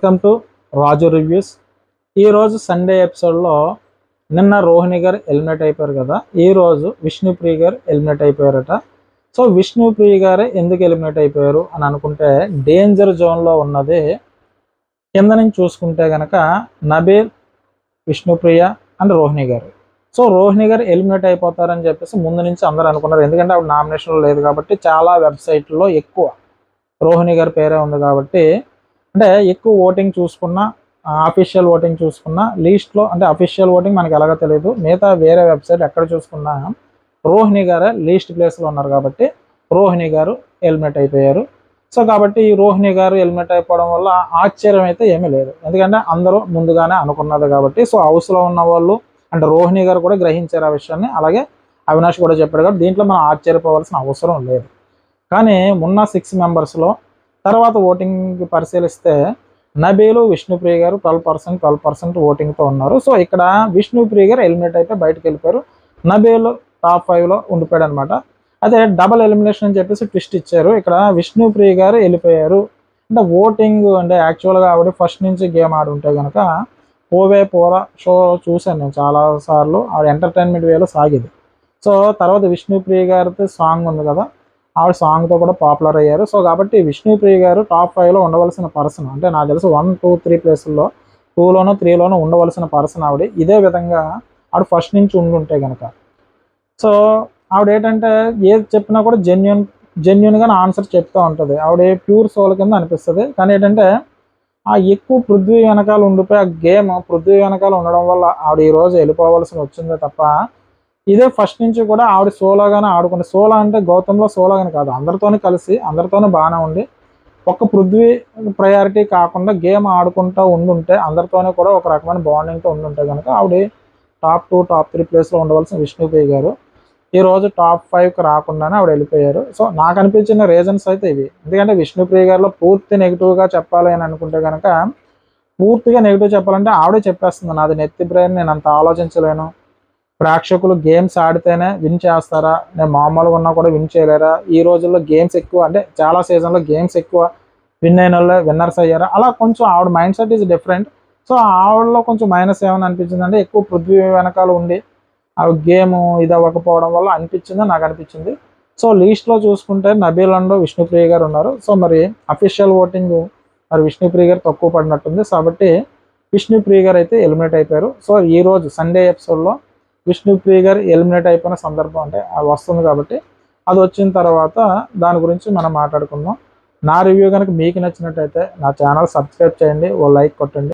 Welcome to Raju reviews. ఈరోజు Sunday ఎపిసోడ్లో నిన్న రోహిణి గారు ఎలిమినేట్ అయిపోయారు కదా, ఈరోజు విష్ణుప్రియ గారు ఎలిమినేట్ అయిపోయారట. సో విష్ణుప్రియ గారు ఎందుకు ఎలిమినేట్ అయిపోయారు అని అనుకుంటే, డేంజర్ జోన్లో ఉన్నది కింద నుంచి చూసుకుంటే కనుక నబీల్, విష్ణుప్రియ అండ్ రోహిణి గారు. సో రోహిణి గారు ఎలిమినేట్ అయిపోతారని చెప్పేసి ముందు నుంచి అందరూ అనుకున్నారు. ఎందుకంటే ఆవిడ నామినేషన్లో లేదు కాబట్టి, చాలా వెబ్సైట్లో ఎక్కువ రోహిణి గారి పేరే ఉంది కాబట్టి, అంటే ఎక్కువ ఓటింగ్ చూసుకున్న, అఫీషియల్ ఓటింగ్ చూసుకున్న లీస్ట్లో, అంటే అఫీషియల్ ఓటింగ్ మనకి ఎలాగో తెలియదు, మిగతా వేరే వెబ్సైట్ ఎక్కడ చూసుకున్నా రోహిణి గారే లీస్ట్ ప్లేస్లో ఉన్నారు కాబట్టి రోహిణి గారు ఎలిమినేట్ అయిపోయారు. సో కాబట్టి ఈ రోహిణి గారు ఎలిమినేట్ అయిపోవడం వల్ల ఆశ్చర్యం అయితే ఏమీ లేదు, ఎందుకంటే అందరూ ముందుగానే అనుకున్నది కాబట్టి. సో హౌస్లో ఉన్న వాళ్ళు అంటే రోహిణి గారు కూడా గ్రహించారు ఆ విషయాన్ని, అలాగే అవినాష్ కూడా చెప్పాడు కాబట్టి దీంట్లో మనం ఆశ్చర్యపోవాల్సిన అవసరం లేదు. కానీ ఉన్న 6 మెంబర్స్లో తర్వాత ఓటింగ్ పరిశీలిస్తే నబీలు, విష్ణుప్రియ గారు 12% ఓటింగ్తో ఉన్నారు. సో ఇక్కడ విష్ణుప్రియ గారు ఎలిమినేట్ అయితే బయటకు వెళ్ళిపోయారు. నబీలు టాప్ 5లో ఉండిపోయాడు అనమాట. అదే డబల్ ఎలిమినేషన్ అని చెప్పేసి ట్విస్ట్ ఇచ్చారు. ఇక్కడ విష్ణుప్రియ గారు వెళ్ళిపోయారు. అంటే ఓటింగ్ అంటే యాక్చువల్గా ఆవిడ ఫస్ట్ నుంచి గేమ్ ఆడుంటే కనుక పోవే పోరా షో చూశాను నేను చాలాసార్లు, ఆవిడ ఎంటర్టైన్మెంట్ వేలో సాగేది. సో తర్వాత విష్ణుప్రియ గారితో సాంగ్ ఉంది కదా, ఆవిడ సాంగ్తో కూడా పాపులర్ అయ్యారు. సో కాబట్టి విష్ణుప్రియ గారు టాప్ 5లో ఉండవలసిన పర్సన్, అంటే నాకు తెలిసి 1, 2, 3 ప్లేసుల్లో 2లోనో 3లోనో ఉండవలసిన పర్సన్ ఆవిడ. ఇదే విధంగా ఆవిడ ఫస్ట్ నుంచి ఉండుంటే కనుక, సో ఆవిడ ఏంటంటే ఏది చెప్పినా కూడా జెన్యున్గా ఆన్సర్ చెప్తూ ఉంటుంది. ఆవిడ ప్యూర్ సోల్ కింద అనిపిస్తుంది. కానీ ఏంటంటే ఆ ఎక్కువ పృథ్వీ వెనకాల ఉండిపోయి ఆ గేమ్ పృథ్వీ వెనకాల ఉండడం వల్ల ఆవిడ ఈరోజు వెళ్ళిపోవాల్సి వచ్చిందే తప్ప, ఇదే ఫస్ట్ నుంచి కూడా ఆవిడ సోలోగానే ఆడుకుంటే, సోలో అంటే గౌతంలో సోలోగానే కాదు, అందరితోనే కలిసి అందరితోనే బాగానే ఉండి ఒక్క పృథ్వీ ప్రయారిటీ కాకుండా గేమ్ ఆడుకుంటూ ఉండుంటే, అందరితోనే కూడా ఒక రకమైన బాండింగ్తో ఉండుంటే కనుక ఆవిడ టాప్ 2, టాప్ 3 ప్లేస్లో ఉండవలసిన విష్ణుప్రియ గారు ఈరోజు టాప్ 5కి రాకుండానే ఆవిడ వెళ్ళిపోయారు. సో నాకు అనిపించిన రీజన్స్ అయితే ఇవి. ఎందుకంటే విష్ణుప్రియ గారిలో పూర్తి నెగిటివ్గా చెప్పాలి అని అనుకుంటే కనుక, పూర్తిగా నెగిటివ్ చెప్పాలంటే ఆవిడే చెప్పేస్తుంది, నాది నెత్తి బ్రెయిన్, నేను అంత ఆలోచించలేను, ప్రేక్షకులు గేమ్స్ ఆడితేనే విన్ చేస్తారా, నేను మామూలుగా ఉన్నా కూడా విన్ చేయలేరా, ఈ రోజుల్లో గేమ్స్ ఎక్కువ, అంటే చాలా సీజన్లో గేమ్స్ ఎక్కువ, విన్ అయిన వాళ్ళే విన్నర్స్ అయ్యారా, అలా కొంచెం ఆవిడ mindset is different. So ఆవిడలో కొంచెం మైనస్ ఏమైనా అనిపించింది అంటే, ఎక్కువ పృథ్వీ వెనకాల ఉండి ఆవిడ గేమ్ ఇది అవ్వకపోవడం వల్ల అనిపించింది, నాకు అనిపించింది. సో లీస్ట్లో చూసుకుంటే నబీల్ అండ్ విష్ణుప్రియ గారు ఉన్నారు. సో మరి అఫీషియల్ ఓటింగ్ మరి విష్ణుప్రియ గారు తక్కువ పడినట్టుంది. కాబట్టి విష్ణుప్రియ గారు అయితే ఎలిమినేట్ అయిపోయారు. సో ఈరోజు సండే ఎపిసోడ్లో విష్ణుప్రియ గారు ఎలిమినేట్ అయిపోయిన సందర్భం అంటే అది వస్తుంది కాబట్టి, అది వచ్చిన తర్వాత దాని గురించి మనం మాట్లాడుకుందాం. నా రివ్యూ కనుక మీకు నచ్చినట్టయితే నా ఛానల్ సబ్స్క్రైబ్ చేయండి, ఓ లైక్ కొట్టండి.